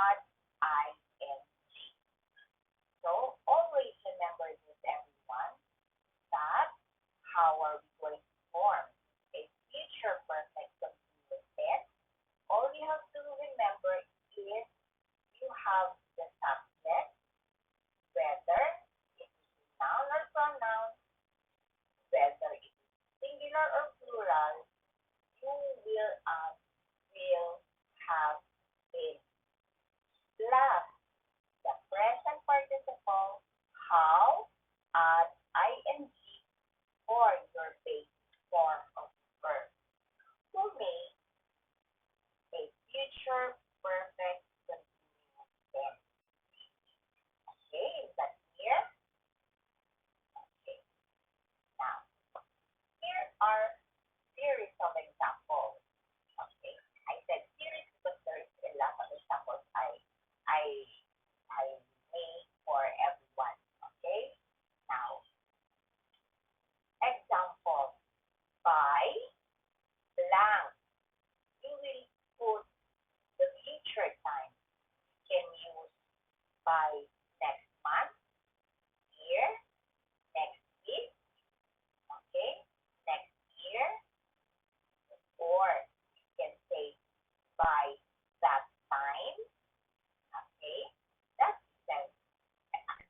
add ing. So always remember this, everyone, that how are we going to form a future perfect continuous tense? All you have to remember is you have the subject, whether it is noun or pronoun, whether it is singular or plural, you will have been plus the present participle, how, add ing for your basic form of verb to make a future perfect continuous tense. Okay, is that clear? Okay, now here are series of examples. Okay, I said series because there is a lot of examples I I made for everyone. Okay, now example by blank. You will put the future time. You can use by next month, year, next week, okay, next year, or you can say by that time, okay.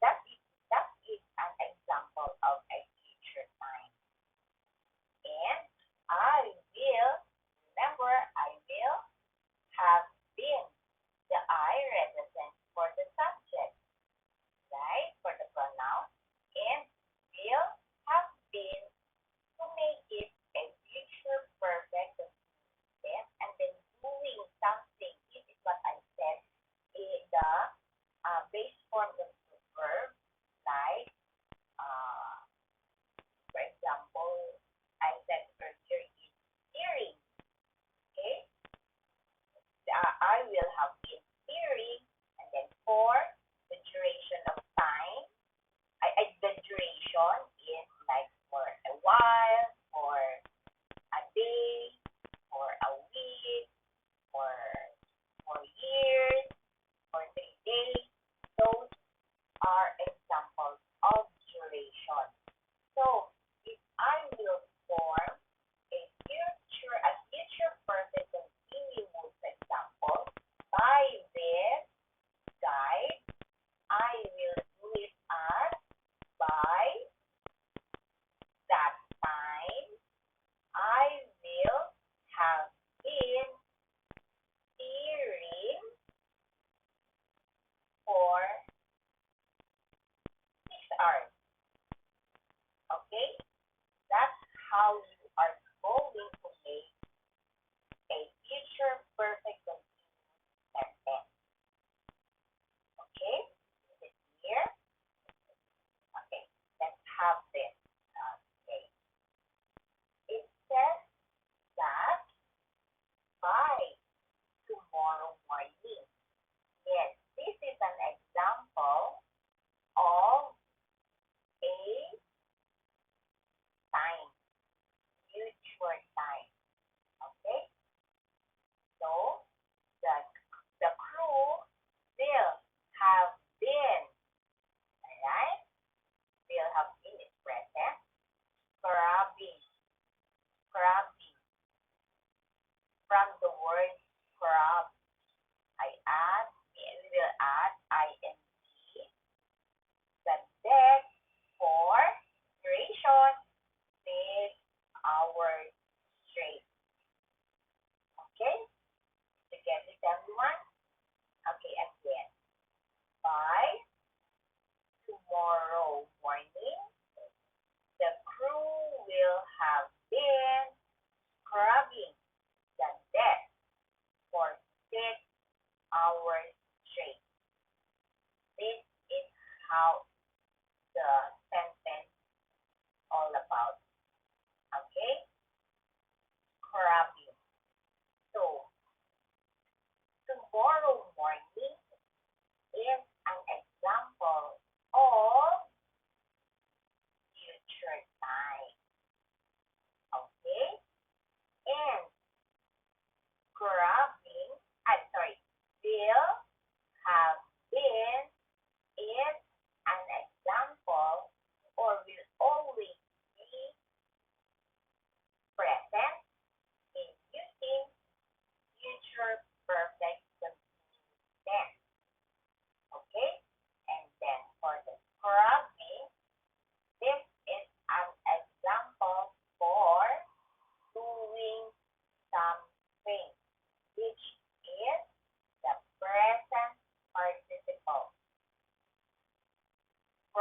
That is that is an example of a future time. And I will remember I will have been. The I represents for the subject, right? For the pronoun, and will have been to make it a future perfect tense, and then doing something. This is what I said. The base form of the verb, like uh, for example, I said earlier is hearing. Okay, I will have been hearing, and then for the duration of time, the duration is like for a while, for a day, for a week, for 4 years, for 3 days. Those are examples of duration. So if I will form a future perfect continuous example by this guide, I will do it as by that time I will have been hearing for 6 hours. Okay? That's how you are going to make a future perfect continuous sentence. Okay? Is it clear? Okay. Let's have this. Okay. It says that by tomorrow morning. Yes, this is an example of a time, future time. Okay? So the the crew will have been, alright? Will have been is present. Grabbing, grabbing. From the word grab, we will add ing. The deck for duration is our straight. Okay? To get it, everyone? Okay, again. By tomorrow morning, the crew will have been scrubbing the deck for 6 hours straight. This is how the sentence all about. Okay? Scrubbing. So, tomorrow morning is an example of future time. Okay? And grabbing, I'm sorry, will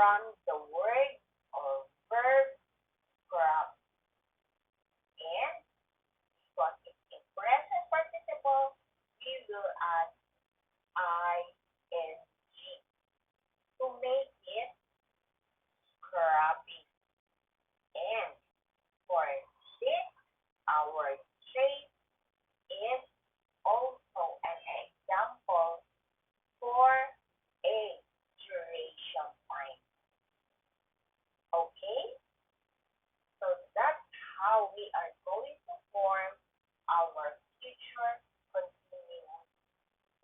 from the word or verb scrub. And because it's in present participle, we will add ing to make it scrubbing. And for this, our trait is also an example for a duration time. Okay? So that's how we are going to form our future continuous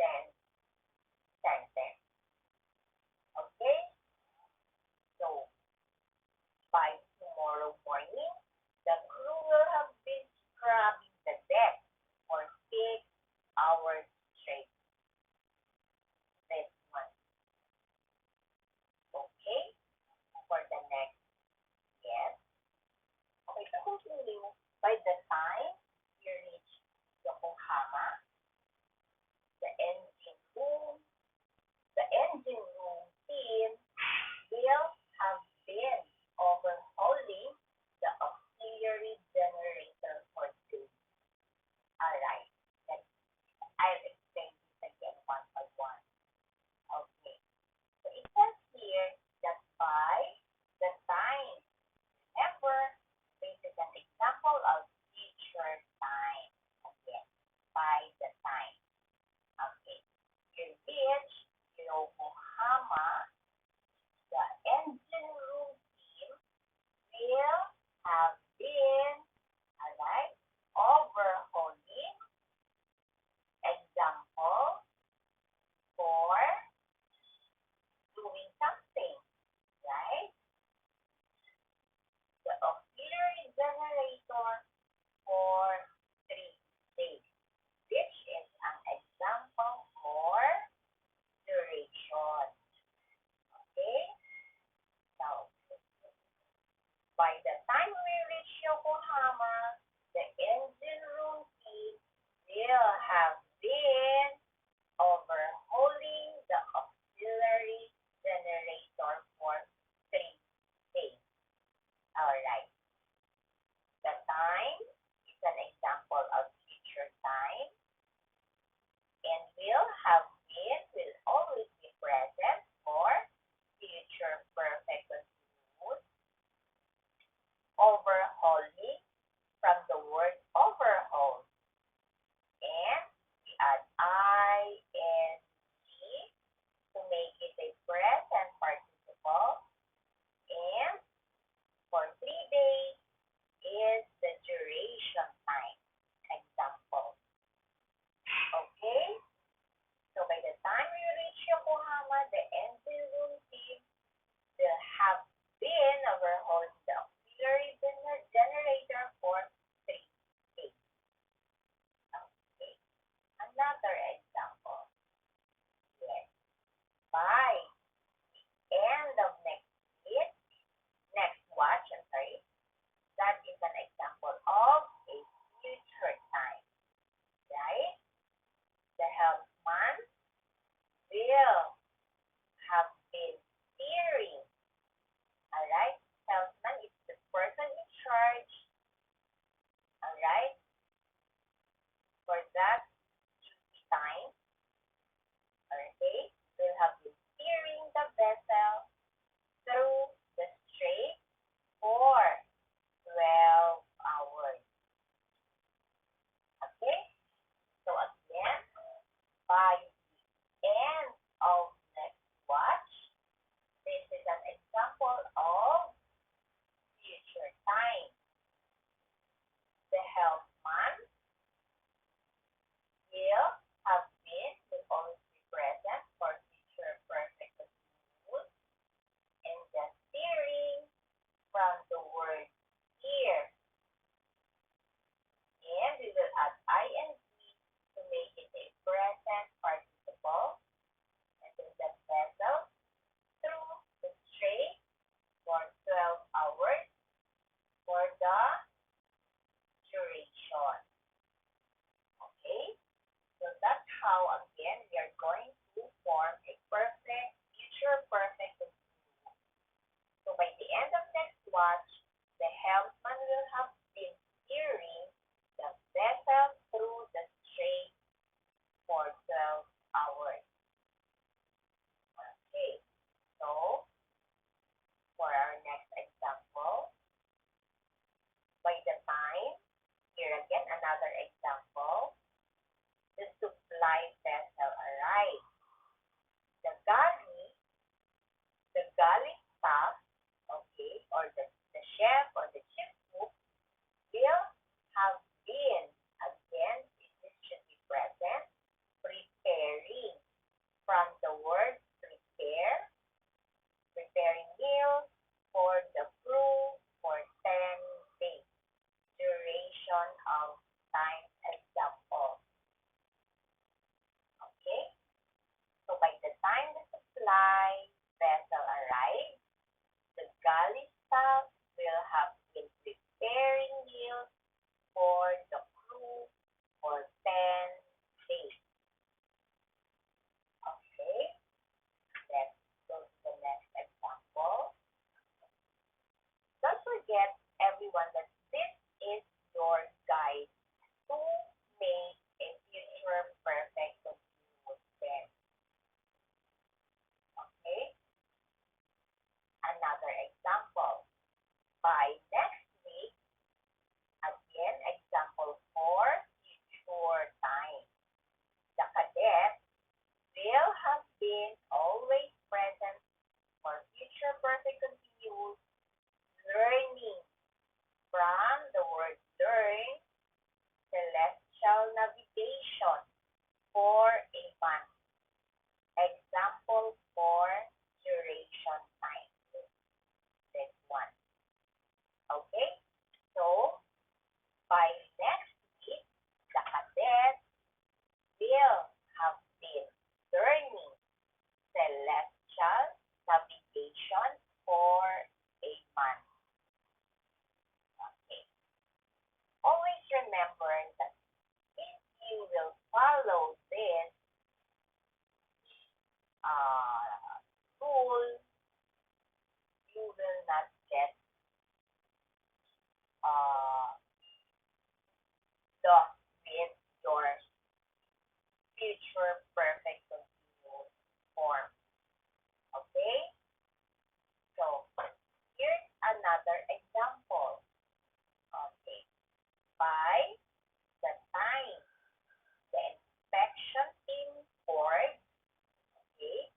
tense sentence. Okay? So by tomorrow morning, the crew will have been scrubbing the deck for 6 hours straight this month. Okay? For the next yes. Okay, to continue, by the time you reach Yokohama, the engine room, the engine room team will have been overhauling the auxiliary generator for 2. Alright, I'll explain this again one by one. Okay, so it says here that by the time, remember, this is an example of future time. Again, by the time. Okay, you reach Yokohama, the engine room team will have been, alright, overhauling, example, for doing something, right? The auxiliary generator for 3 days, which is an example for duration. Okay? Now, by the time we reach Yokohama, the engine room team will have been overhauling the auxiliary generator for 3 days. Alright. The time is an example of future time, and will have been will always be present for future perfect continuous. Overhauling from another example. The supply vessel arrived. The galley, the galley staff, okay, or the chef or the chief cook will have been, again, this should be present, preparing from the word prepare, preparing meals for the crew for 10 days. Duration of time example. Okay? So by the time the supply vessel arrives, the galley staff will have been preparing meals for the crew for 10 days. Okay? Let's go to the next example. Don't forget, everyone, that this is your guide to make a future perfect continuous tense. Okay? Another example. By next week, again, example 4, future time. The cadet will have been always present for future perfect continuous learning from the word learn, celestial navigation for a month. Example for duration time. This one. Okay? So, by next week, the cadet will have been learning celestial navigation for a month. Okay. Always remember that if you will follow this rule, you will not get lost with your future perfect continuous form. Okay? So, here's another example. Okay. By the time the inspection team board, okay,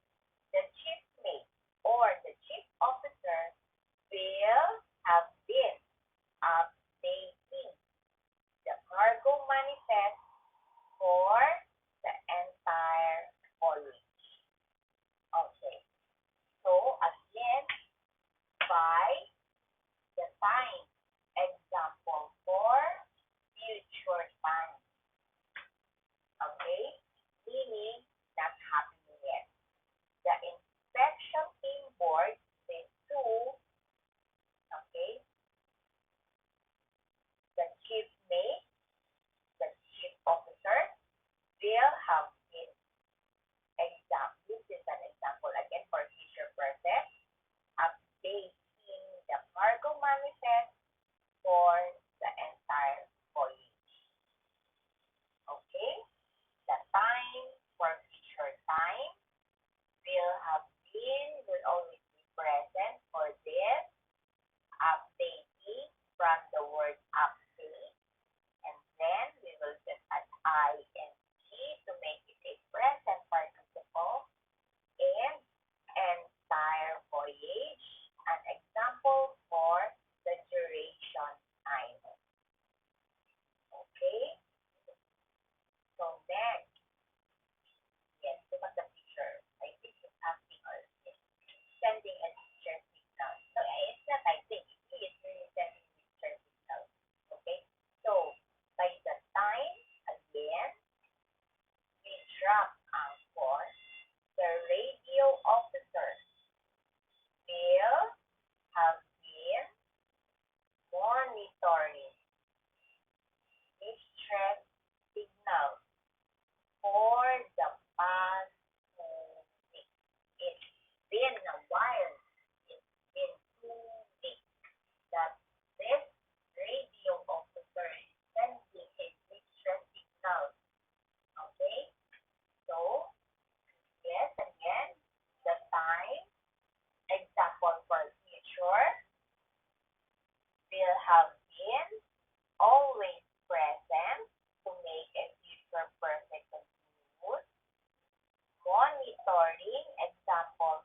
monitoring, example,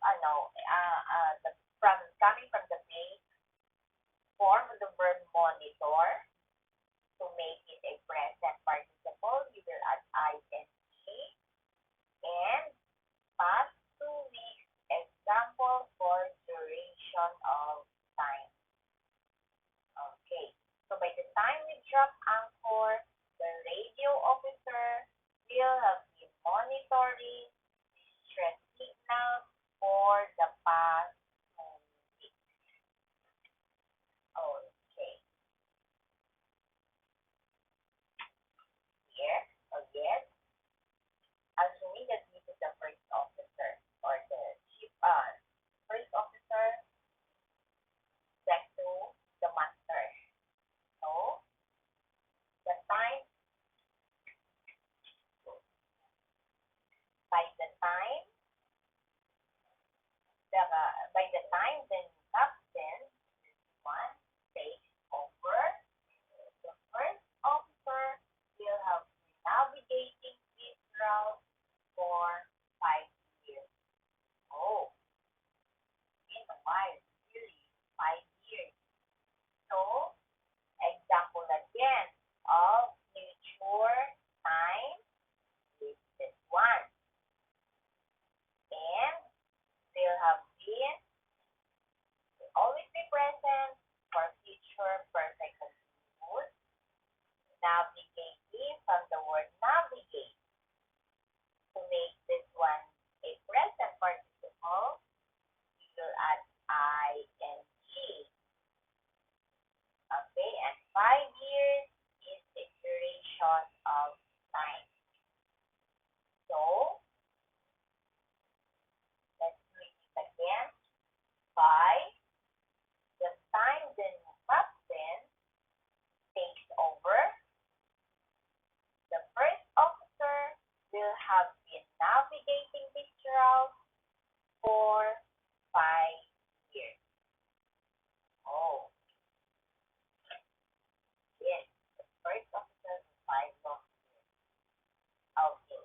from coming from the base form of the verb monitor, to make it a present participle, you will add ing. And past 2 weeks, example for duration of time. Okay. So by the time we drop anchor, the radio officer will have been monitoring distress signals for the past 2 weeks. Okay. Here, yes. Assuming that this is the first officer or the chief, first officer back to the master. So the time, by the time the by the time the new captain, this one, takes over, the first officer will have been navigating this route for 5 years. Oh, in a while, really, 5 years. So, example again of future time is this one. And they'll have been, will always be present for future perfect continuous. Navigating from the word navigate. To make this one a present participle, we will add ing. Okay, and 5 years is the duration of time. So, let's read it again. By the time the new captain takes over, the first officer will have been navigating this route for 5 years. Oh, yes, the first officer for 5 long years. Okay.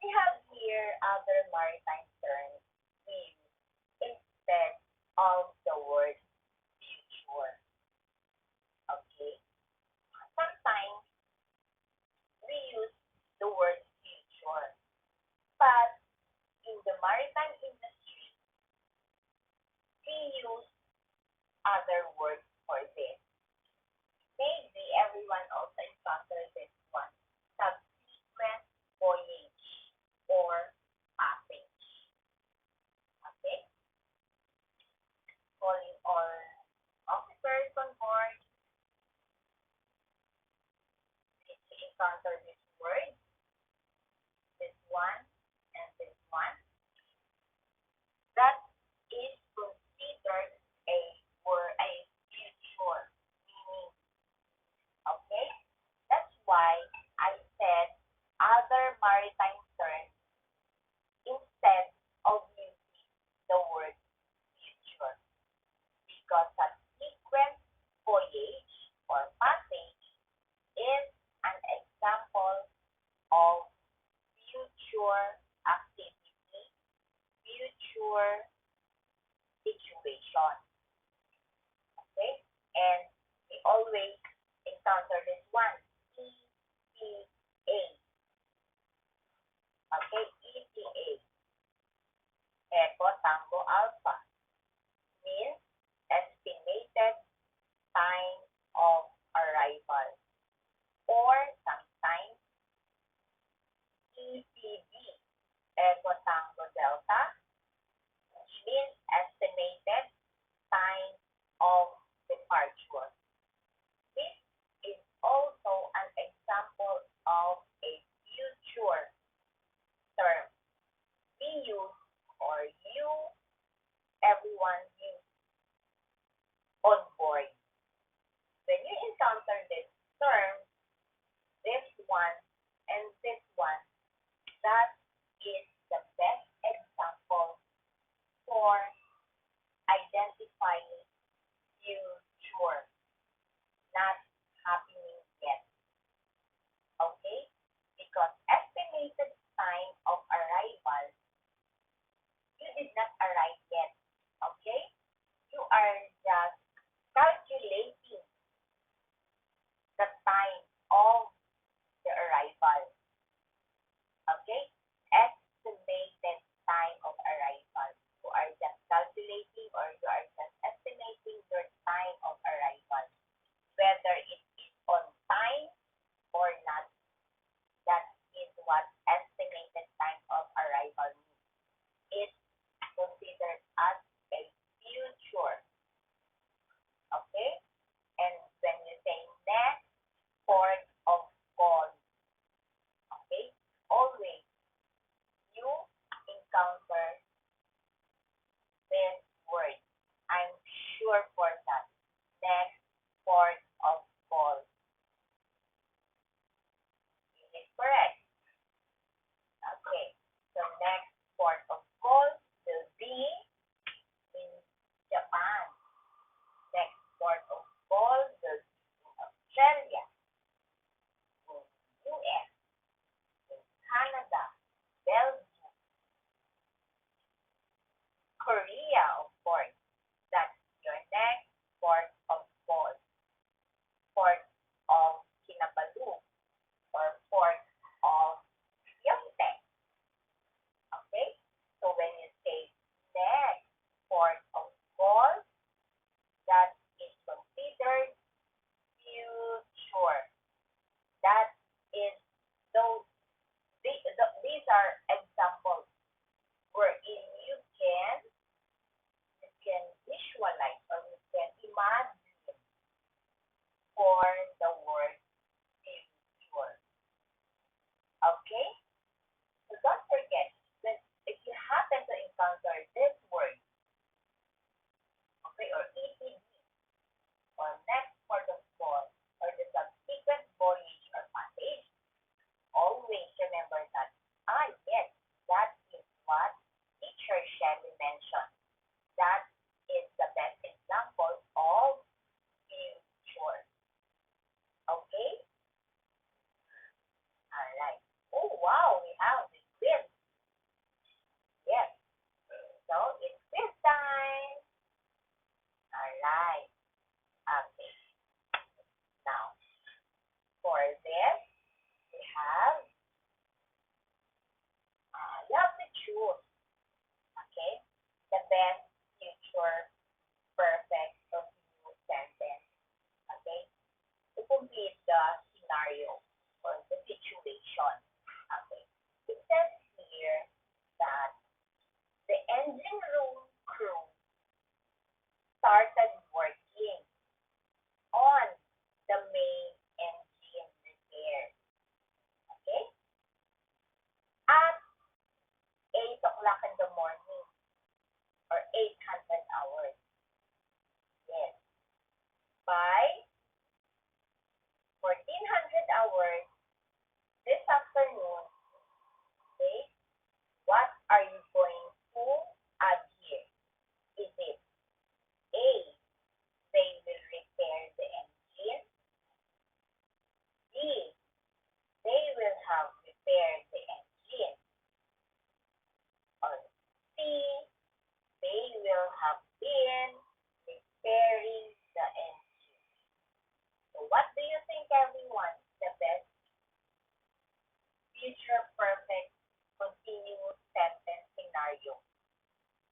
We have here other maritime terms we use instead of the word future. Okay. Sometimes we use the word future, but in the maritime industry, we use other words for this. Maybe everyone also encountered this one. Subsequent voyage or passage. Okay? Calling all officers on board. Did you encounter this word? This one and this one. That is considered a word, a future meaning. Okay? That's why I said other maritime terms instead of using the word future. Because subsequent voyage or passage is an example of future activity, future situation. Okay? And we always encounter this one, ETA. Okay, ETA. Echo Tango Alpha means estimated time of arrival. Or sometimes ETD, Echo Tango Delta, which means estimated time of departure. This is also an example of a future term we use or you, everyone use on board. When you encounter this term, this one and this one, that is the best example for identifying future, not happening yet. Okay? Because estimated time of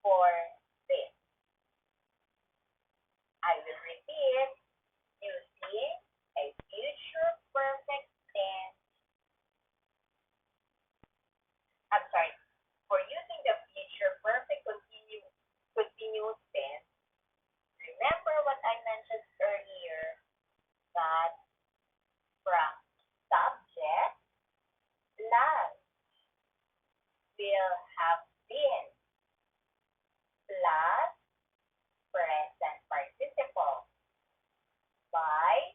for this. I will repeat using a future perfect tense. I'm sorry. For using the future perfect continuous tense, remember what I mentioned earlier that from subject plus will have been plus present participle by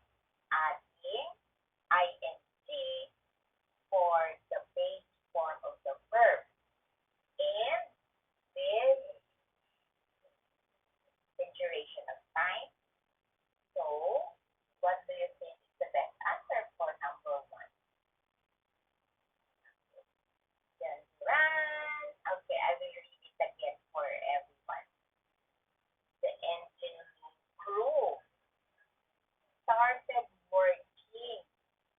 adding ing for the base form of the verb. And with the duration of time. So, what do you think is the best answer for number one? Dun, dun. Okay, I will read it again for everyone. The engine crew started working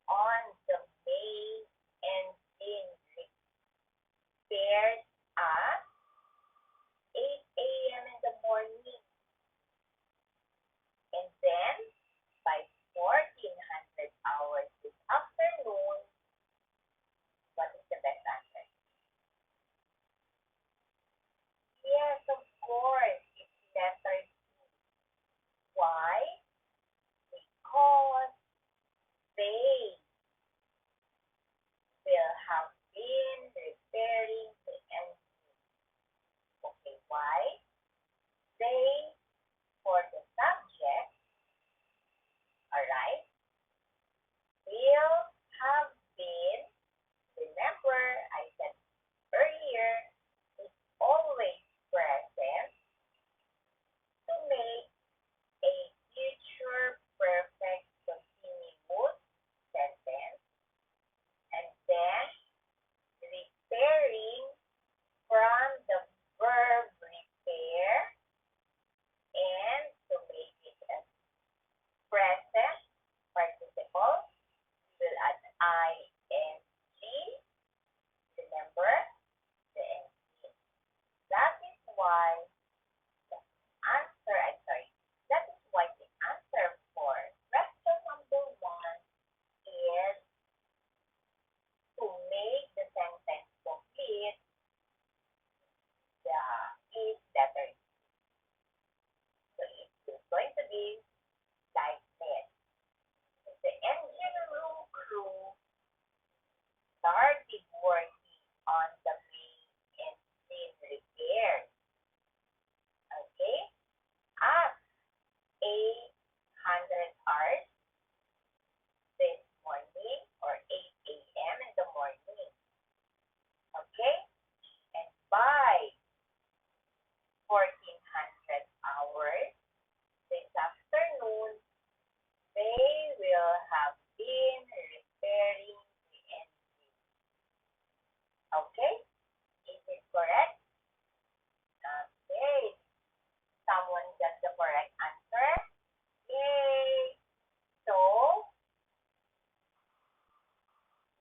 on the main engine repairs at 8 a.m. in the morning. And then, by 1400 hours this afternoon, what is the best answer? Yes, of course, it's letter C. Why? Because they will have been repairing the engine. Okay, why? They, for the subject, alright, will have been, remember I said earlier, it's always present to make a future perfect continuous sentence, and then repairing from the verb repair, and to make it a present participle, we will add ing. Remember the ing. That is why the answer, I'm sorry, that is why the answer for question number one is to make the sentence complete, the is letter E. So it's going to be like this. The engine room crew started working on the main engine repairs. Okay? At 800 hours this morning, or 8 a.m. in the morning. Okay? And by 1400 hours this afternoon, they will have been repairing the engine. Okay? Is it correct? Okay. Someone got the correct answer? Yay! So,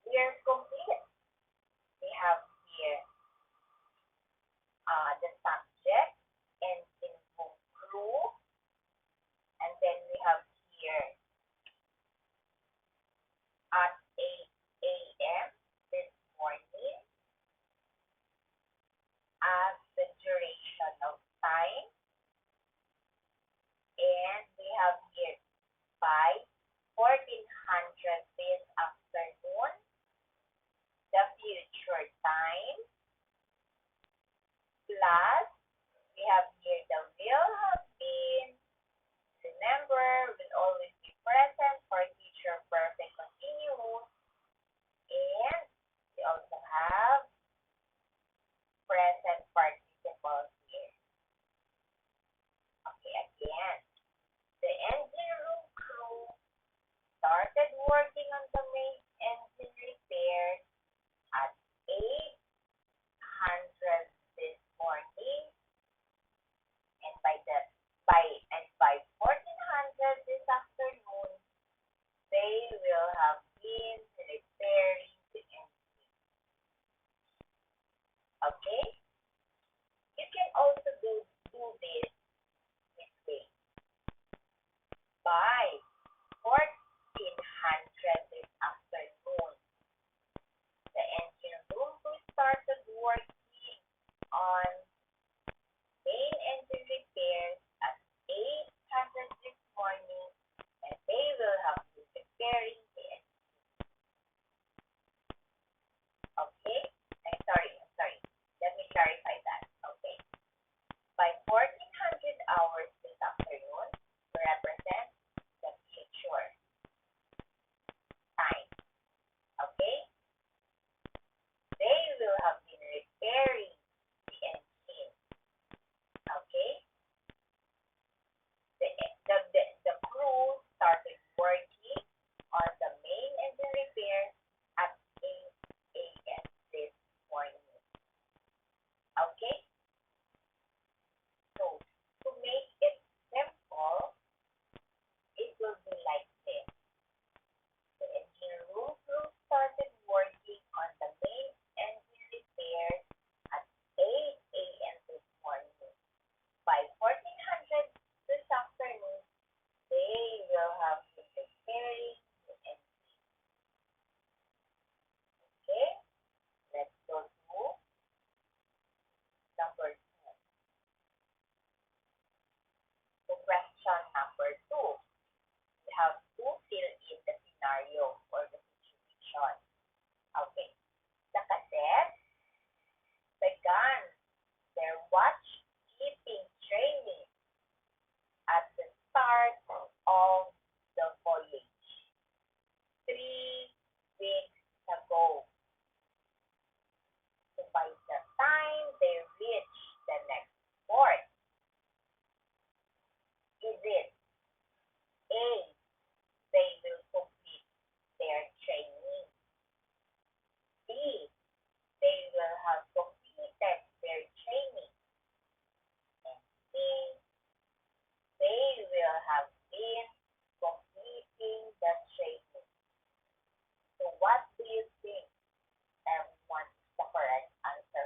we are complete. We have here the subject, engine room crew, and then we have here at 8 a.m. this morning as the duration of time, and we have here by 1400 this afternoon, the future time, plus we have here the will have been. Remember, will always be present for future perfect continuous, and we also have present participle here. Okay, again, the engine room crew started working on the main engine repairs at 800 this morning, by the time they reach the next port? Is it A, they will complete their training? B, they will have completed their training? And C, they will have been completing the training. So what do you think, everyone, is the correct answer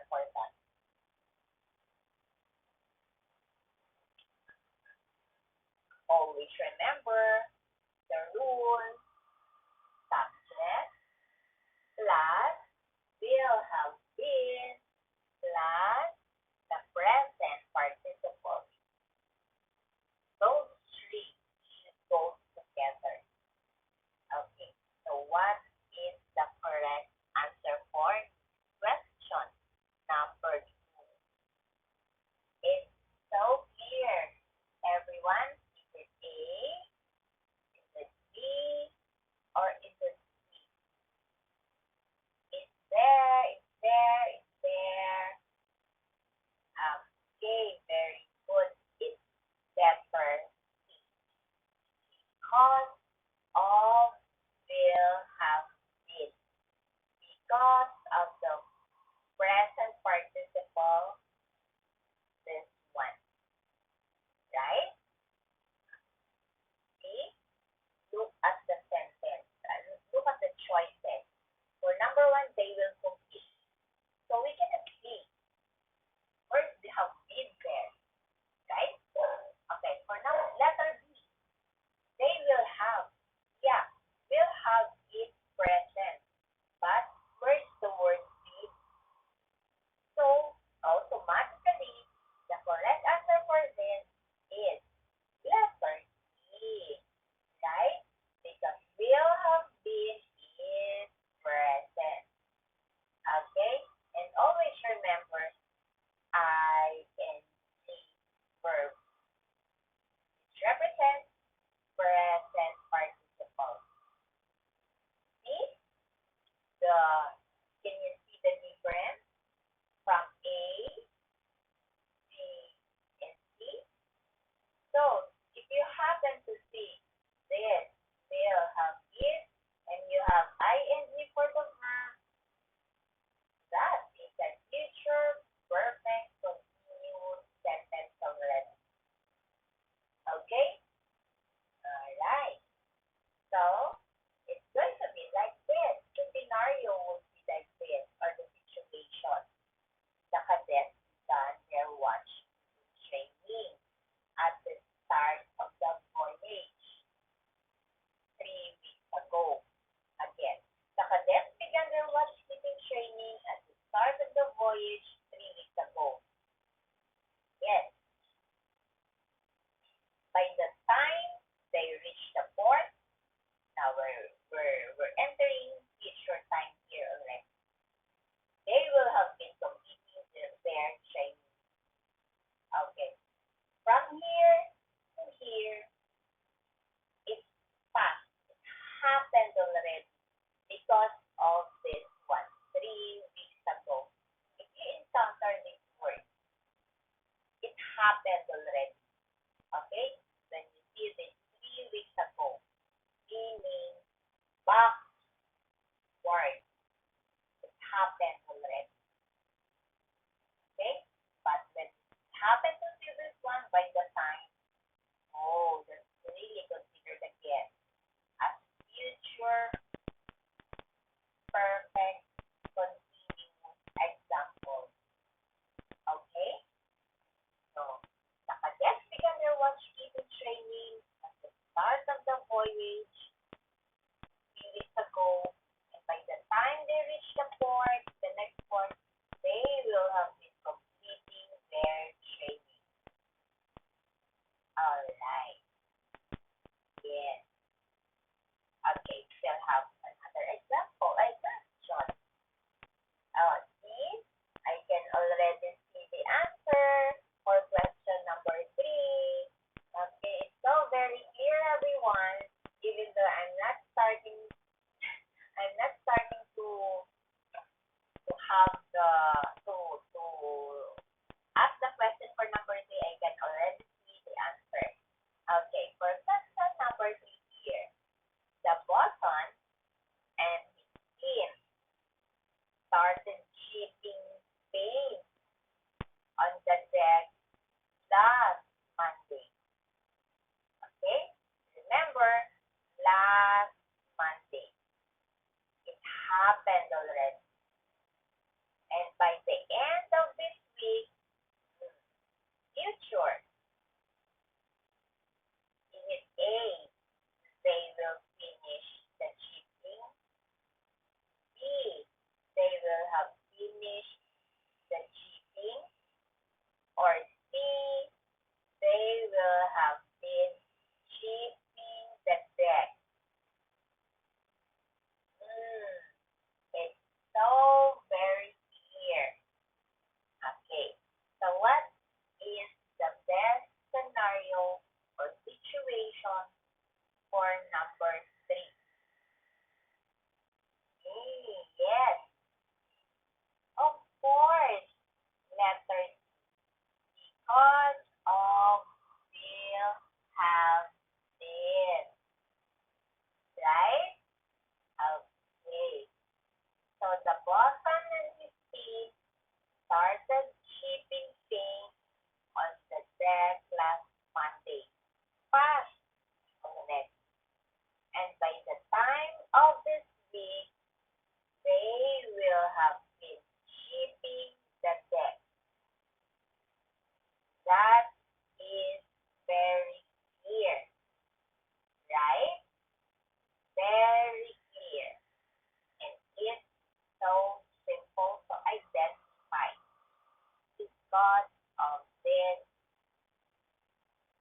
thought of this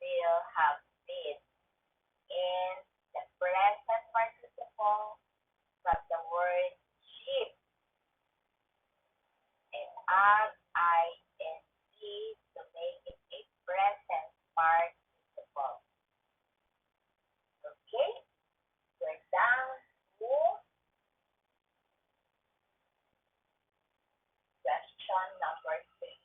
will have been in the present participle from the word sheep and add ing to make it a present participle. Okay? We're down to question number 3.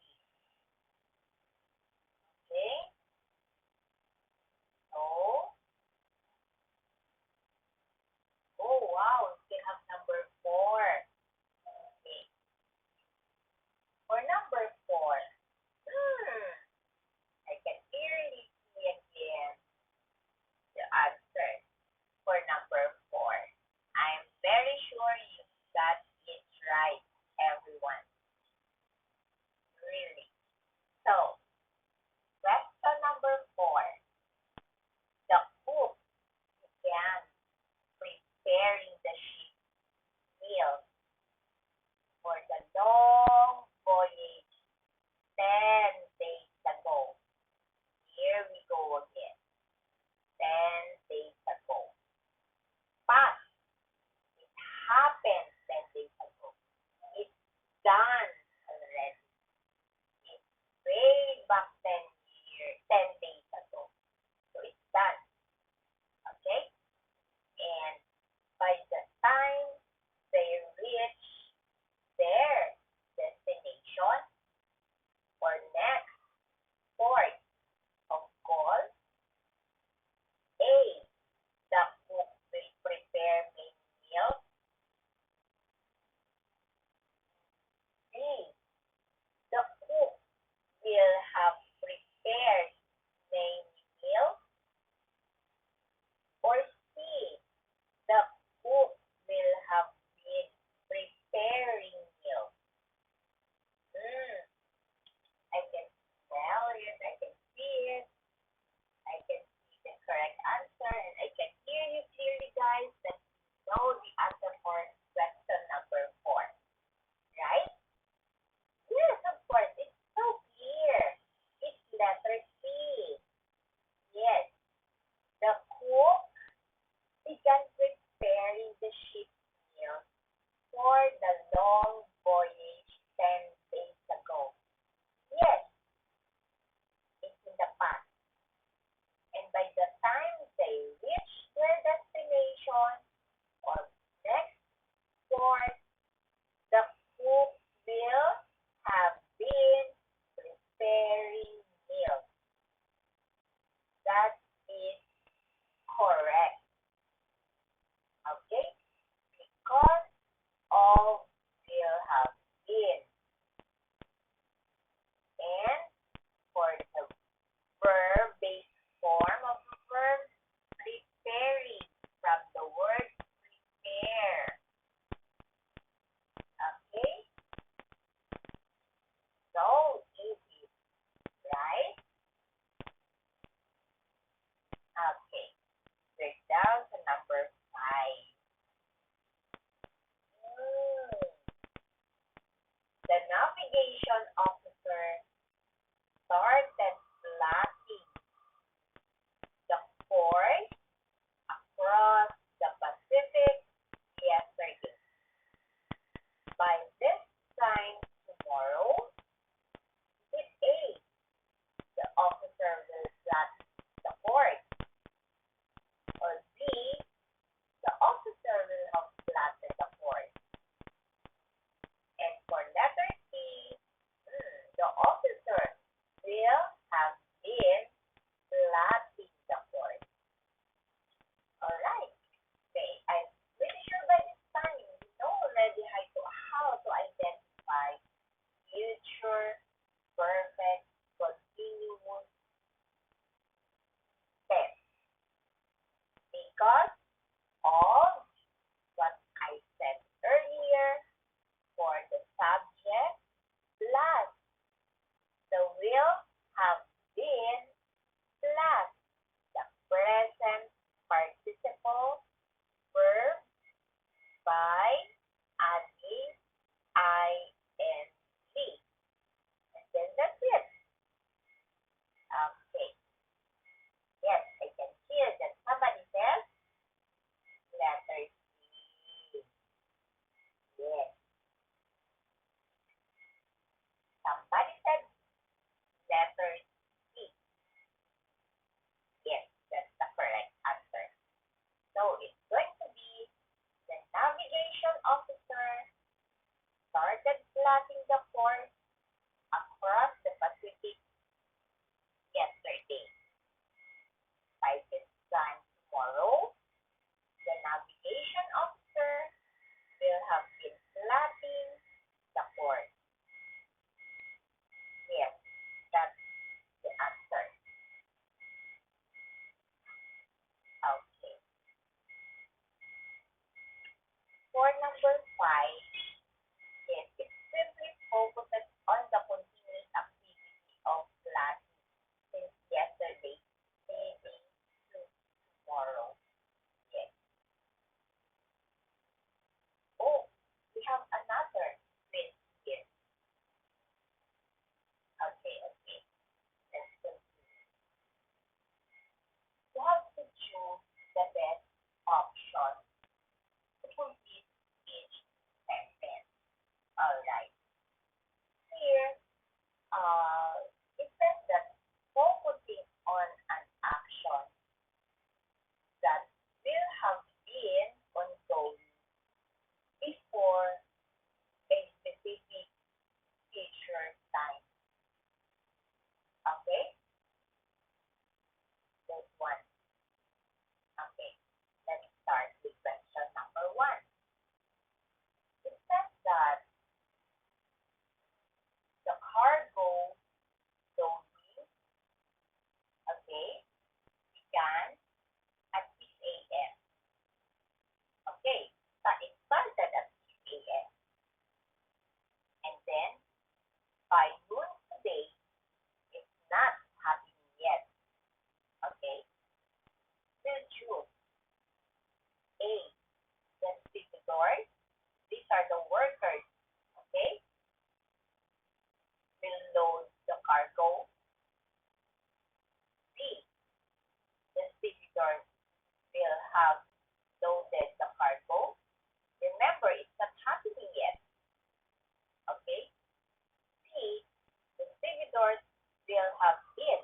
have been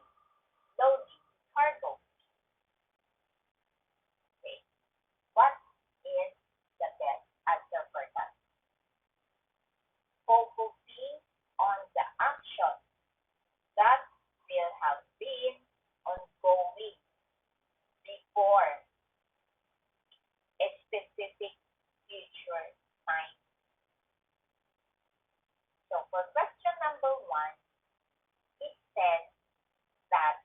loading cargo. Okay. What is the best answer for that? Focusing on the action that will have been ongoing before a specific future time. So for question number one, it says that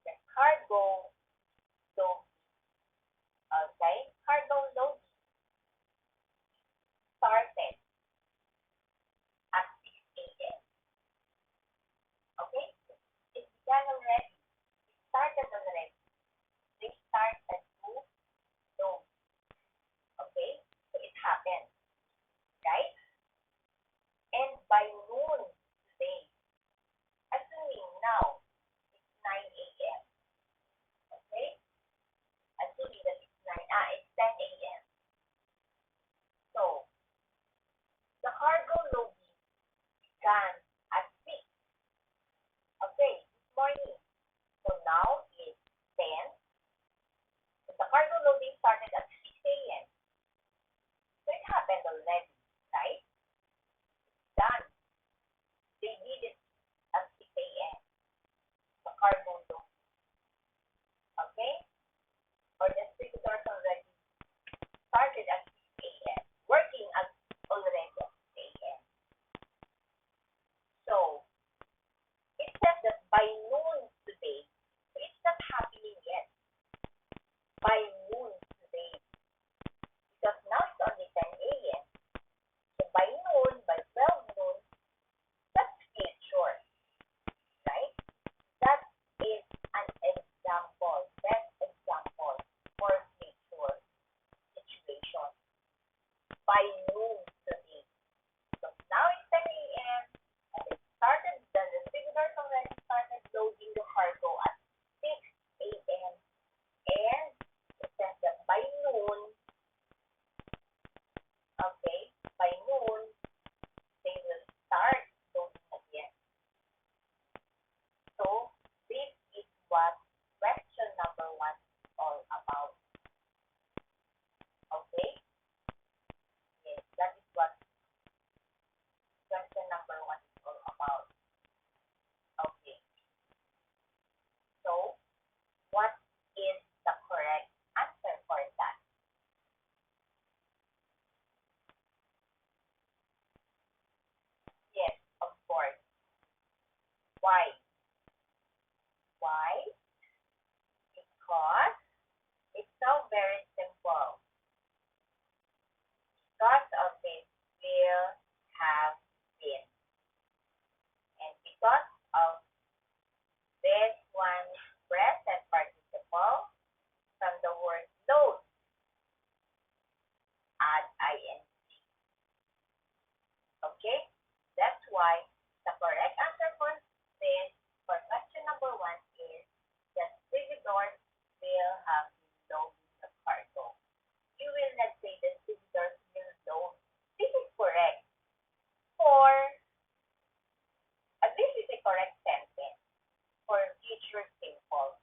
the cargo load, okay, cargo load started at 6 a.m. Okay, it began already. It started already. They started to load. Okay, so it happened, right? And by noon today, assuming now it's 9 a.m. Okay, assuming that it's 10 a.m. So the cargo loading began at 6. Okay, this morning. So now it's 10. So the cargo loading started at 6 a.m. So it happened already, right? Done. They did it at 6 a.m. The cargo load. Okay? Or the distributors already started at 6 a.m. Working at already at 6 a.m. So it says that by noon today, so it's not happening yet. By noon today, because now it's only 10 a.m. So by noon, by 12 noon, that's future, right? That is an example, best example for future situation. By noon today. So now it's 10 a.m. and the distributors already started loading the cargo at 6 a.m. And it says that by noon, okay, by noon, they will start loading again. So this is what question number one is all about. Okay? Yes, that is what question number one is all about. Okay. So what is the correct answer for that? Yes, of course. Why? Why? Because it's so very simple. Because of this will have been. And because of this one present participle from the word load, add ing. Okay? That's why the correct answer for this, for question number one is the distributor will have been loading the cargo. You will not say the distributor will load. This is correct. For this is a correct sentence for future simple,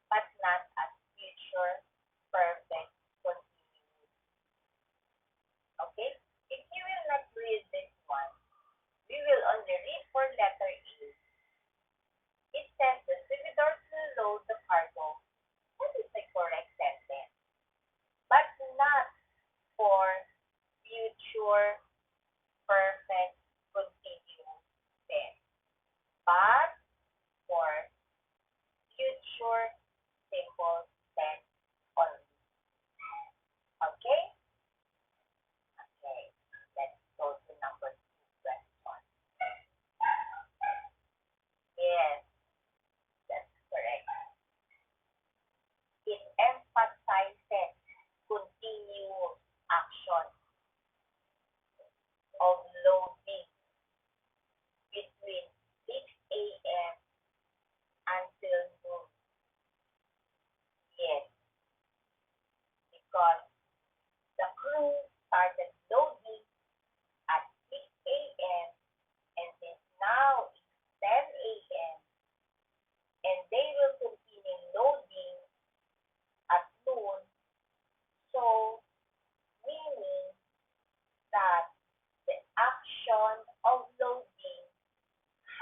but not as future perfect continuous. Okay? If you will not read this one, we will only read for letter A. It says the distributors will load the cargo. That is the correct sentence. But not for future perfect continuous tense. But for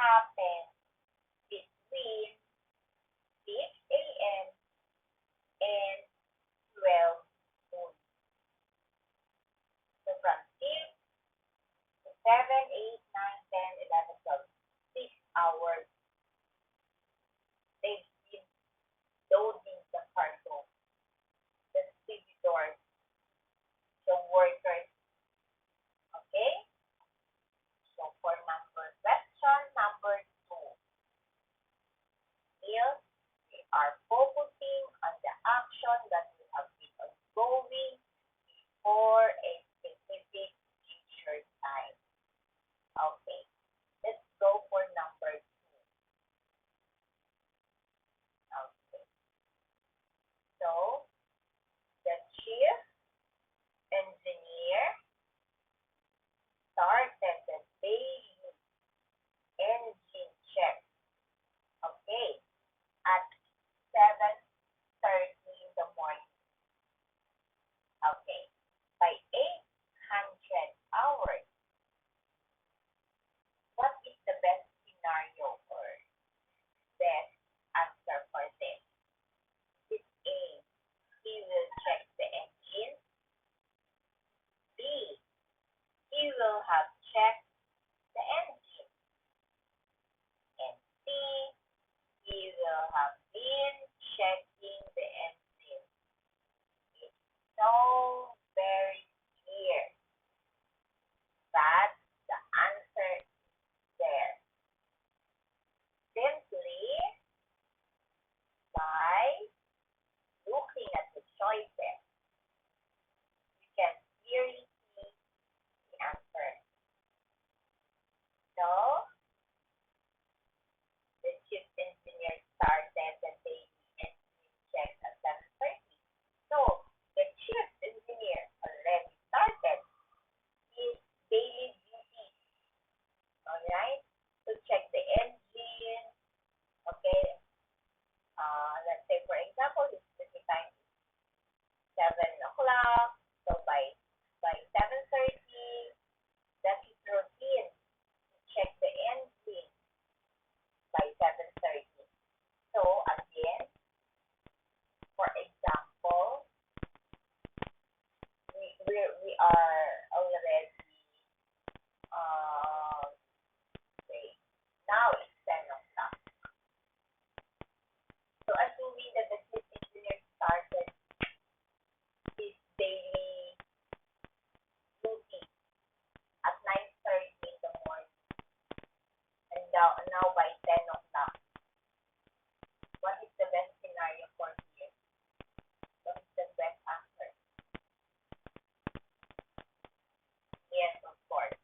happened between 6 a.m. and 12 noon. So from 6 to 7, 8, 9, 10, 11, 12, 6 hours, they've been loading the cargo, the distributors, the workers, okay? So for question number two, is we are focusing on the action that we have been ongoing for a specific future time. Okay, let's go for number two. Okay, so the chief engineer started the daily engine check. Okay, at 7:30 in the morning. Okay, by 800 hours, what is the best scenario or best answer for this? Is A, he will check the engine. B, he will have checked the engine. And C, he will have been checking the engine. It's so very clear that the answer is there. Simply by looking at the choices, you can clearly see the answer. So, the chief engineer started the daily engine check at 7:30. So, the chief engineer already started his daily duties, alright? To check the engine, okay? Let's say, for example, his duty time is 7 o'clock. So, by 7:30, that's his routine to check the engine by 7:30. So, again, for example, we are already, uh, say, now it's 10 o'clock. So, assuming that the chief engineer started his daily duty at 9:30 in the morning, and now by 10 o'clock, what is the best scenario for here? What is the best answer? Yes, of course.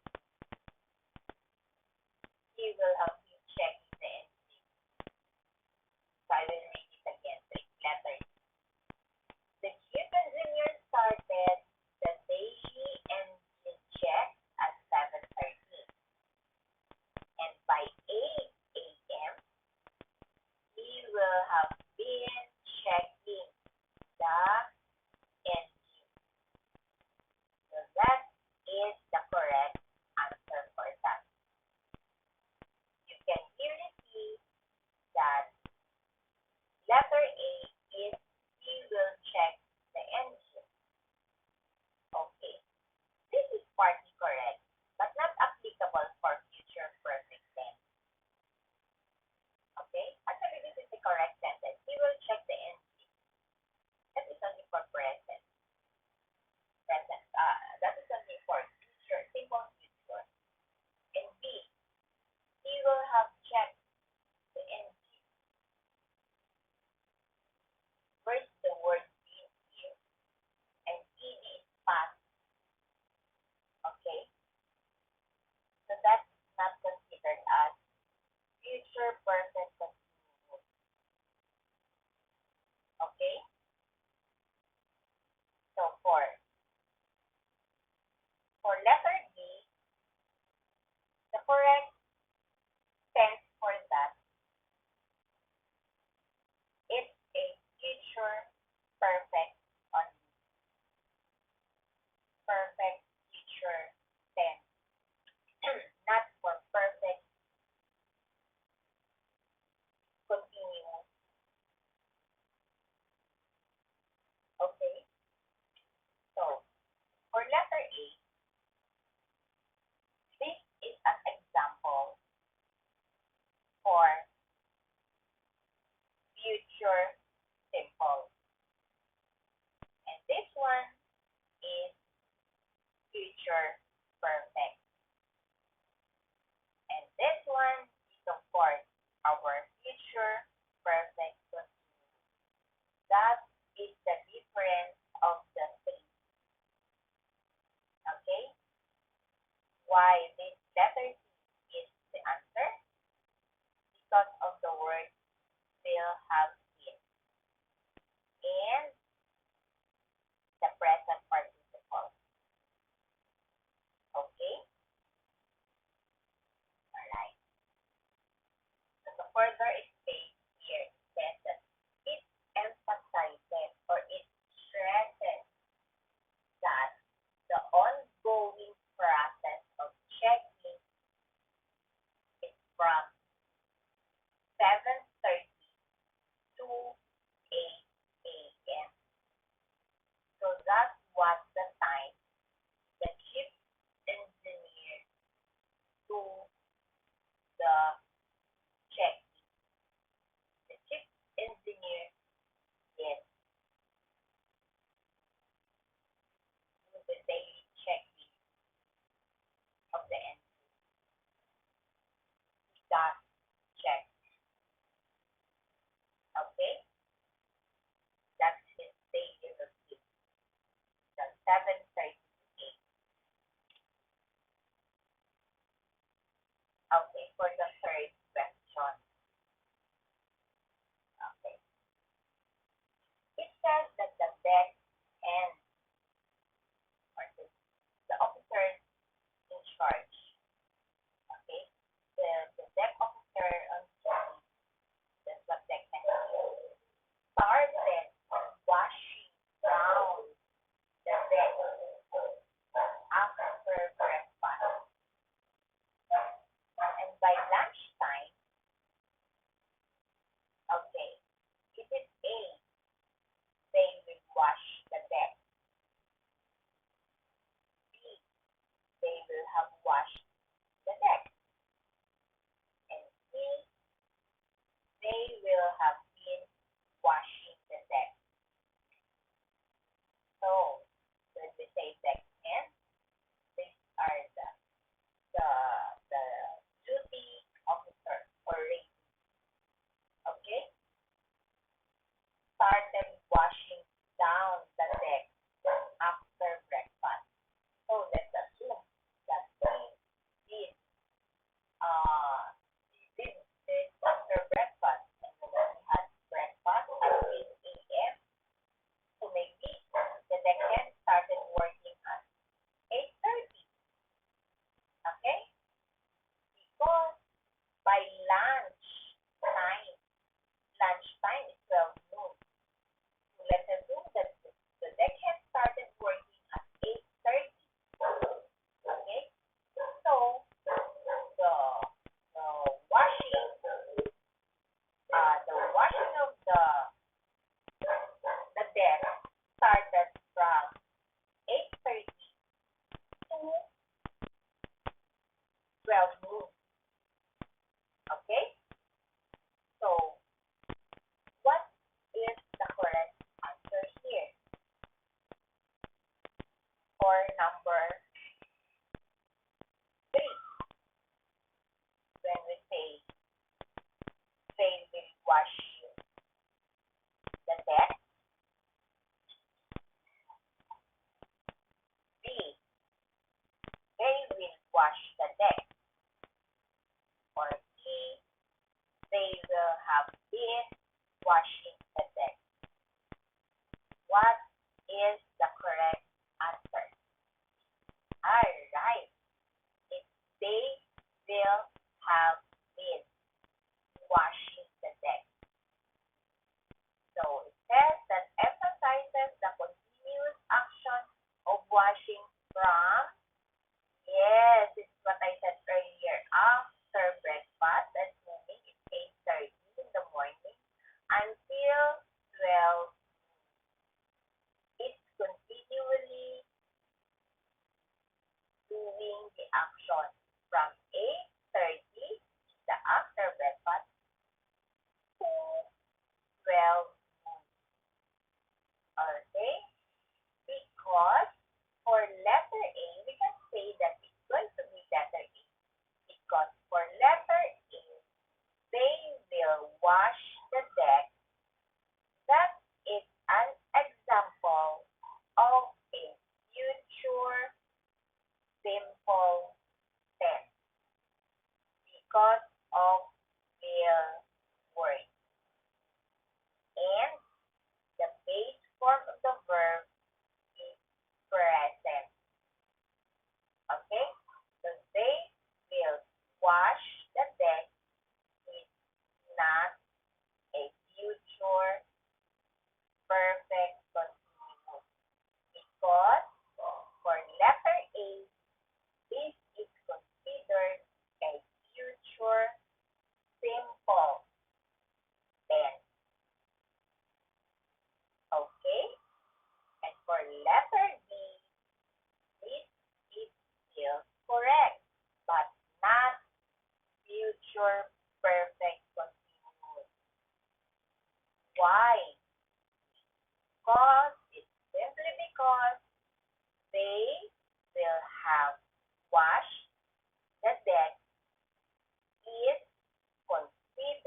He will have been checking the engine. So I will read it again. So it's letter. The chief engineer started the daily engine check at 7:30. And by 8 a.m., he will have been checking the engine. So that is the correct answer for that. You can clearly see that letter A is he will check the engine. Okay, this is partly correct, but not applicable for future perfect tense. Okay, actually this is the correct sentence. He will check the engine. That is only for present. That is only for future, simple future. And B, he will have checked the engine. Where's the word being here? And ED is past. Okay? So that's not considered as future perfect continuous. Okay? So for letter D, the correct tense for that is a future perfect only. Perfect future tense. Not for perfect for future simple. And this one is future perfect. And this one is, of course, our future perfect continuous. That is the difference of the three. Okay? Why this letter C is the answer? Because of the word will have been and the present participle. Okay? Alright. So to further explain here, it says that it emphasizes or it stresses that the ongoing process of checking is from 7:30 to 8 a.m. So that was the time the chief engineer do the checking. The chief engineer did do the daily checking of the engine. He got checked. Okay? That's his daily routine. From 7:30 to 8. Okay, for the third question. Okay. It says that the deck and or the officer in charge. Okay? The deck officer on duty, that's what deck and started washing down the deck after breakfast. And by lunchtime, okay, it is A, they will wash the deck. B, they will have washed the deck. And C, they will have been washing the deck. So, when we say deck and, these are the, the duty officer or rate. Okay? Started washing down the deck after breakfast. So let's assume that he did did this after breakfast and then he had breakfast at 8 a.m. So maybe the deck started working at 8:30. Okay? Because by lunchtime is 12 noon. So let's assume that the deckhand started working at 8:30. Okay? So the the washing of the deck started from 8:30 to 12 noon. Okay? So what is the correct answer here? For number 3, when we say they will wash the deck, B, they will wash the deck, or C, they will have been washing the deck. What is the correct answer? Alright, it's they will have been washing the deck. So it says that emphasizes the continuous action of washing from, yes, this is what I said earlier, after breakfast, assuming it's 8:30 in the morning, until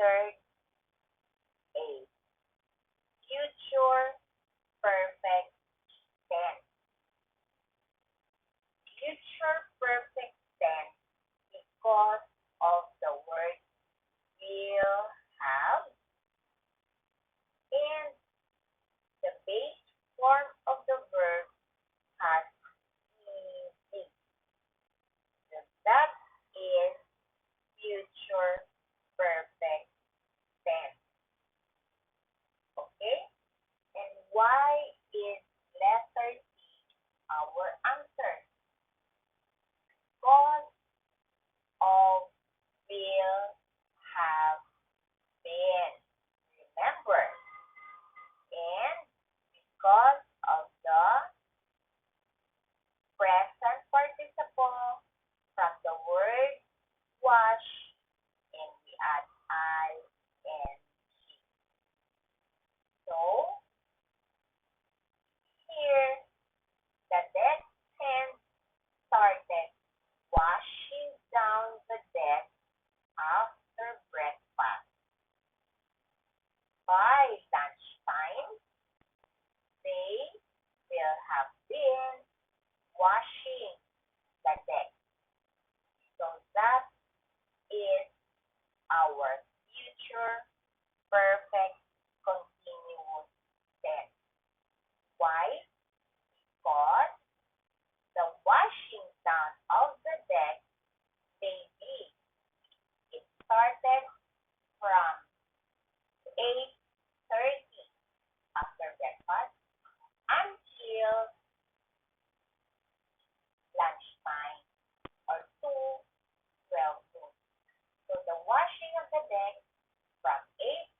considered a future perfect tense. Future perfect tense because of the word will have and the base form of the verb has ed. So that is future perfect tense. Okay? And why is letter C our answer? Because of will have been. Remember. And because of the present participle from the word wash and we add I and G. So, here, the deck hand started washing down the deck after breakfast. By lunchtime, they will have been washing the deck. So that is our future perfect continuous tense. Why? Because the washing down of the deck maybe it started from 8:30 after breakfast until lunchtime or 2:12 noon. So the washing of the deck from 8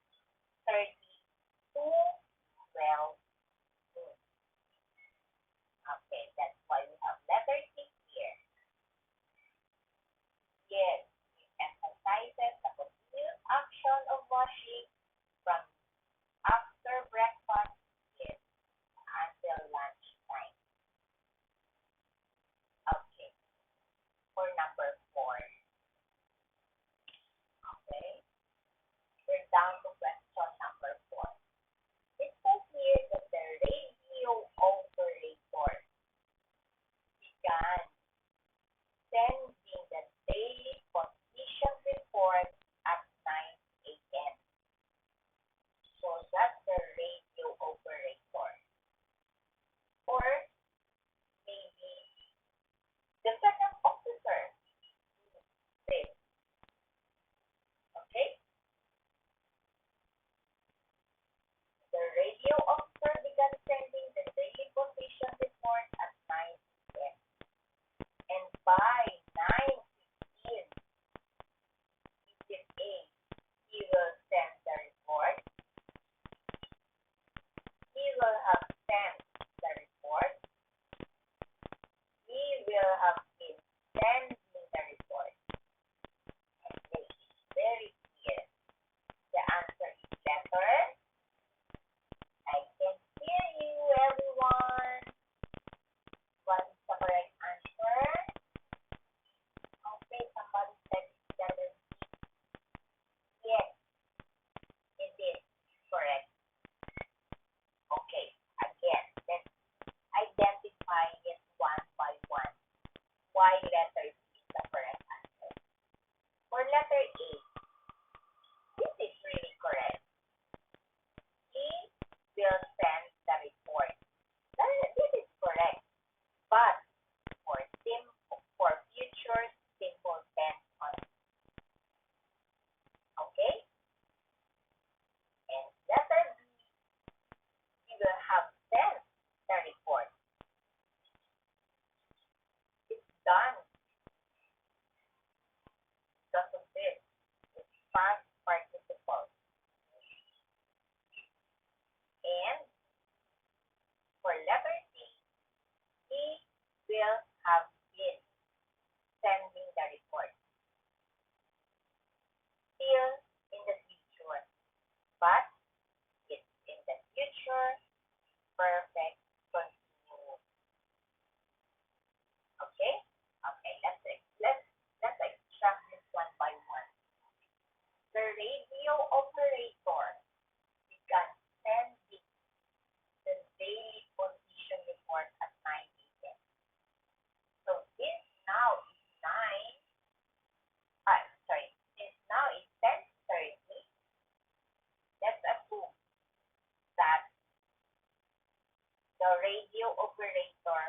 radio operator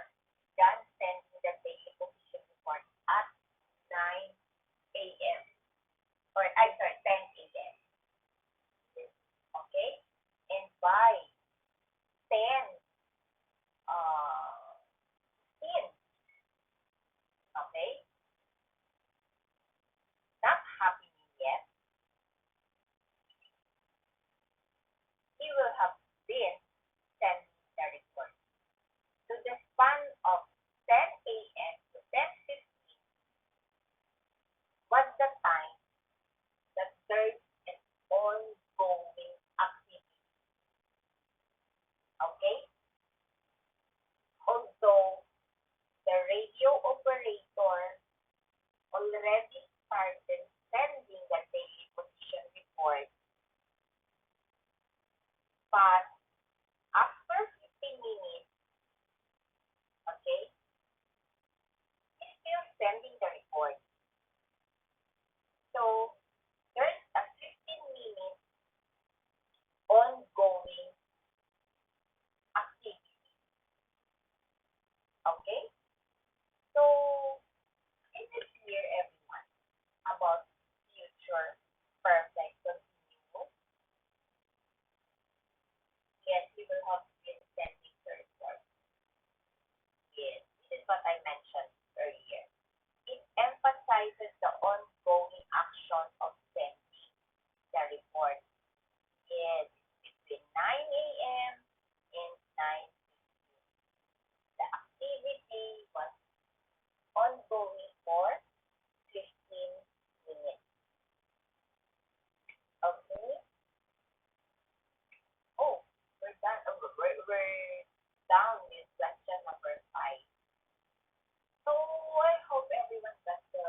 done sending the daily position report at 9 a.m. or I'm sorry, 10 a.m. Okay? And by 10, 10, okay? Not happening yet. He will have been sending the report. So the span of 10 a.m. to 10:15 was the time that there is ongoing activity. Okay? Although the radio operator already started sending the daily position report, but after 15 minutes, okay, he's still sending the report. So there's a 15-minute ongoing activity. Okay? So this is clear, everyone, about future perfect continuous. Yes, we will have been sending the report. Yes, this is what I mentioned earlier. It emphasizes the ongoing action of sending the report. Yes, between 9 a.m. and 9:15. The activity was ongoing for 15 minutes. Okay? Oh, we're done. Oh, we're down with question number 5. So I hope everyone got the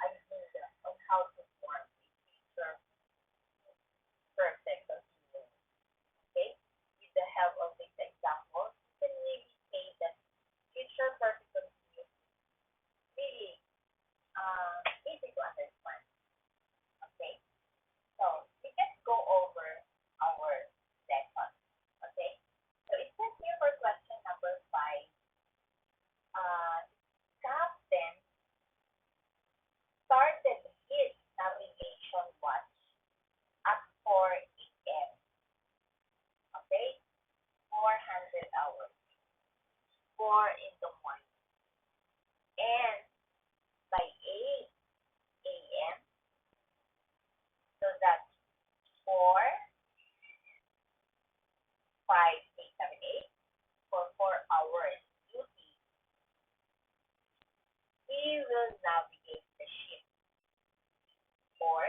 idea on how to form a future perfect continuous. Okay? With the help of this example, you can really say that future perfect continuous is really easy to understand. Okay? So we can go over our lesson. Okay? So it says here for question number 5, uh, Captain started his navigation watch at 4 a.m. Okay? 400 hours. 4 in the morning. And by 8 a.m., so that's 4, 5, 6, 7, 8, for 4 hours duty, he will navigate the ship. Or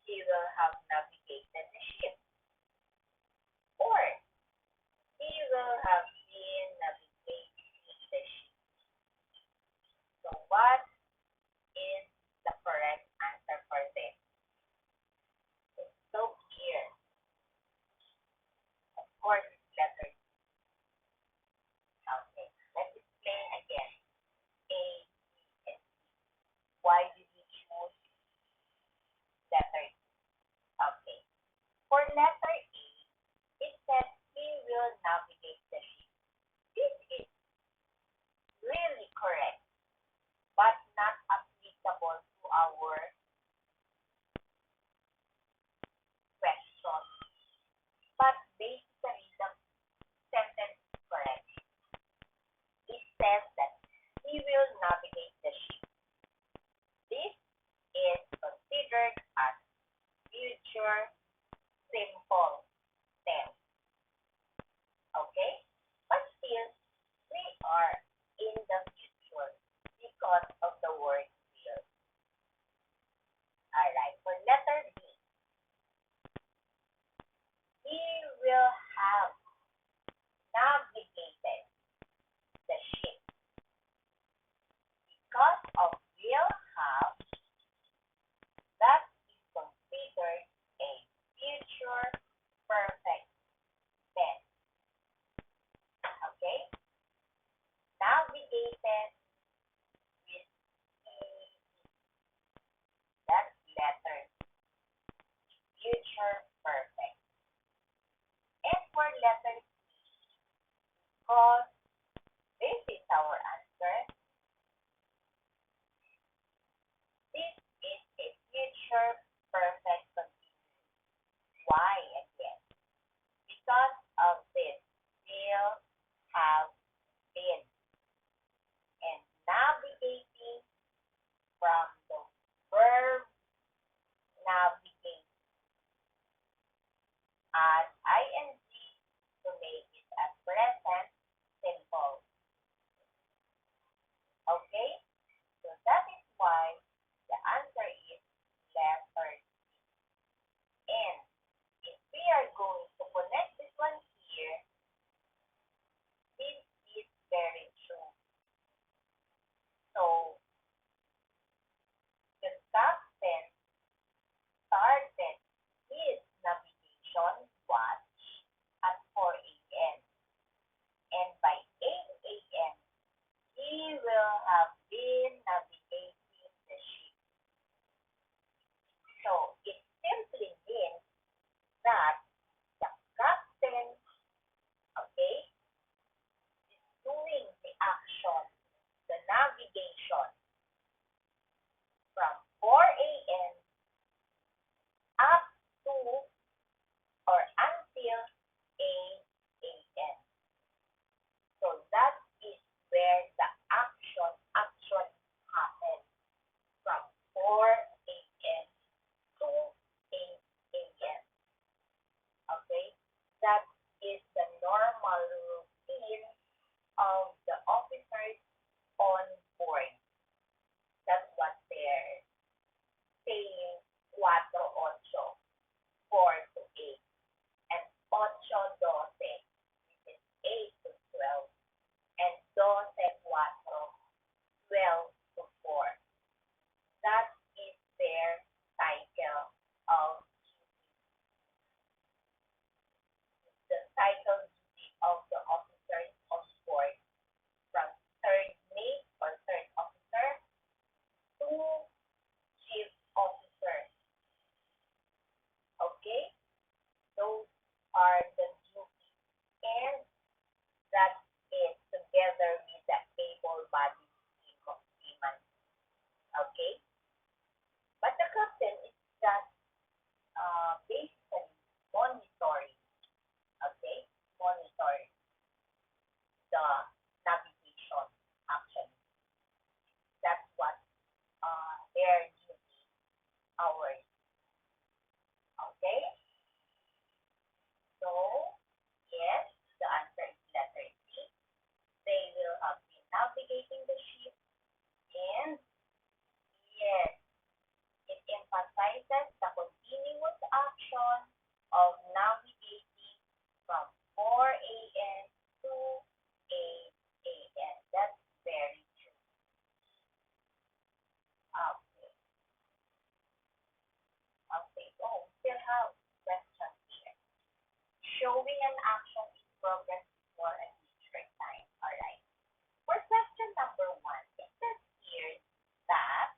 he will have navigated the ship. Or he will have been navigating the ship. So what is the correct answer for this? It's so clear. Of course, it's letter C. Okay, let's explain again. A, B, and C. Why did you choose letter C? Okay. For have questions here. Showing an action in progress for a future time. Alright. For question number 1, it says here that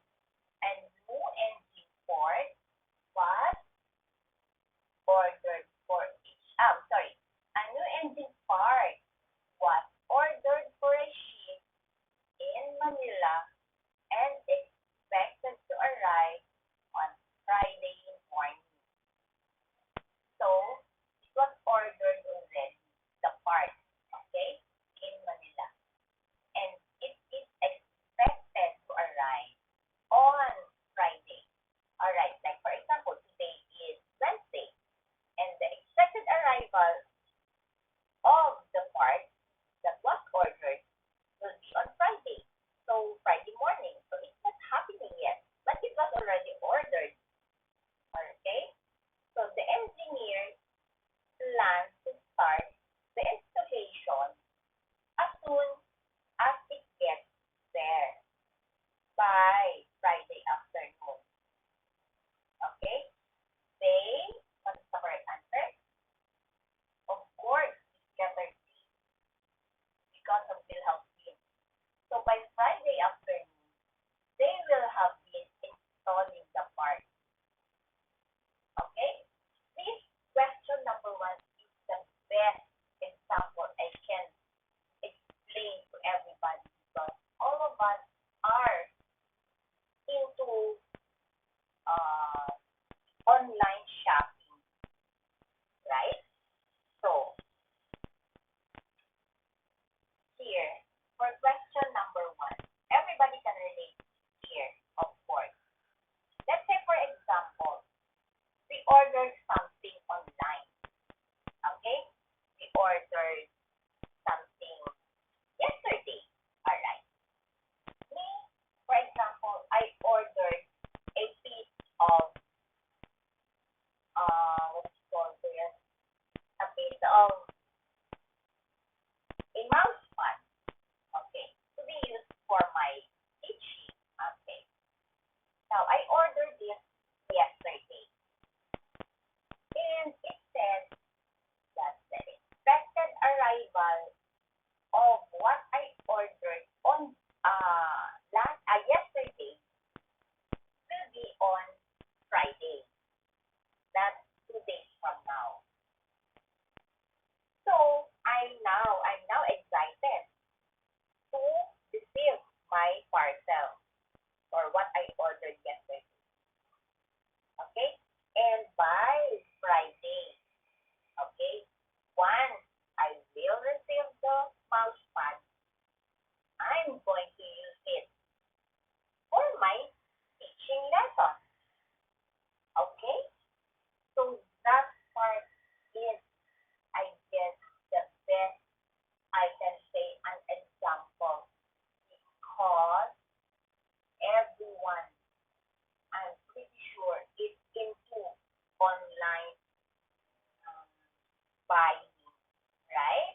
a new engine port was ordered for a new engine part was ordered for a ship in Manila and expected to arrive on Friday morning. So, it was ordered already, the part, okay, in Manila. And it is expected to arrive on Friday. Alright, like for example, today is Wednesday, and the expected arrival of the part that was ordered will be on Friday. So Friday morning. So it's not happening yet, but it was already ordered. Okay? So the engineer plans to start the installation as soon as it gets there by Friday afternoon. Okay? They, what's the correct answer? Of course, it's letter D because of Wilhelmine. So by Friday afternoon, they will have been installing the part. Okay? This question number 1 is the best example I can explain to everybody because all of us are into online shopping, right? So here, for question number 1, everybody can relate here, of course. Let's say, for example, we ordered something online. Okay? We ordered something yesterday. Alright. Me, for example, I ordered a piece of what you call this? A piece of a mouse pad. Okay. To be used for my teaching. Okay. Now I ordered this yesterday. And it says that the expected arrival of what I ordered on yesterday will be on Friday. That's 2 days from now. So I'm now excited to receive my parcel or what I ordered yesterday. Okay? And by Friday, okay, once I will receive the mouse pad, I'm going to use it for my teaching lesson. Okay? So that part is, I guess, the best I can say an example because everyone, I'm pretty sure, is into online buying, right?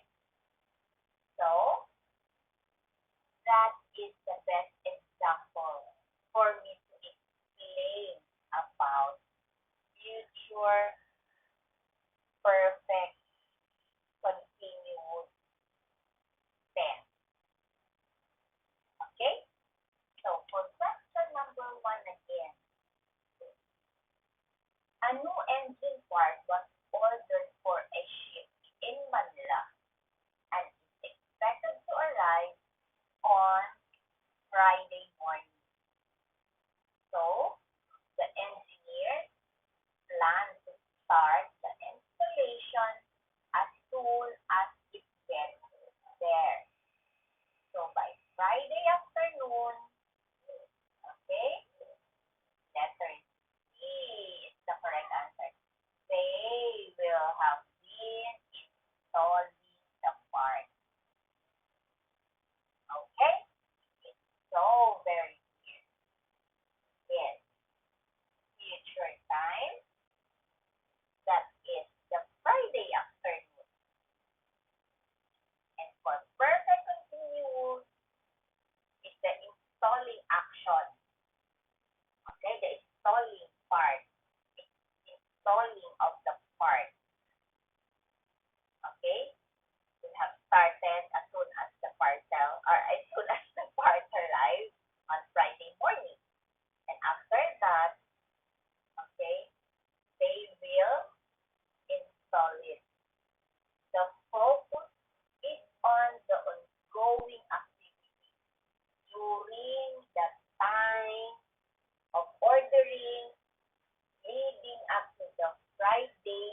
So that is the best example for me to explain about future perfect continuous tense. Okay? So for question number 1 again, a new engine part was ordered for a ship in Manila and is expected to arrive on Friday morning. So the engineer plans to start the installation as soon as it gets there. So by Friday afternoon, okay, letter C is the correct answer. They installing of the part. Okay? We have started as soon as the parcel or as soon as the part arrives on Friday morning. And after that, okay, they will install it. The focus is on the ongoing activity during the time of ordering leading up to the Friday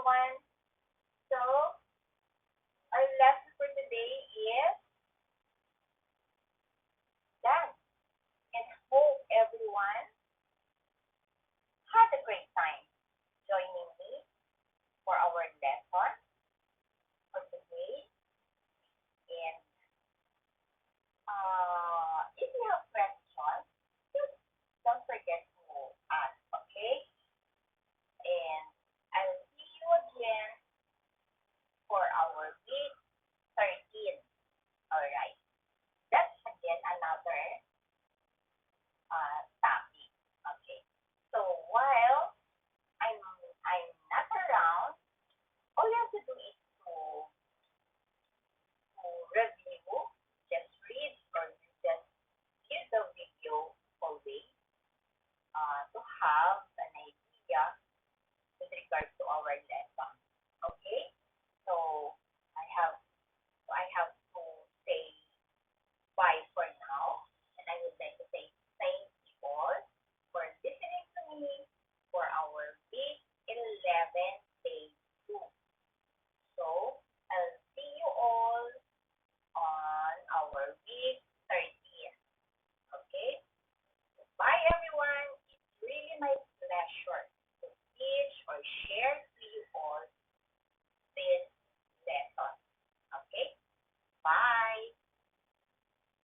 everyone. So, our lesson for today is done. And hope everyone had a great time joining me for our lesson for today. And if you have questions, just don't forget to ask, okay? And I'll see you again for our week 13. Alright. That's again another topic. Okay. So while I'm not around, all you have to do is to review, just read or you just view the video always to have an idea with regards to our lesson. Okay? So I have I have to say bye for now, and I would like to say thank you all for listening to me for our week 11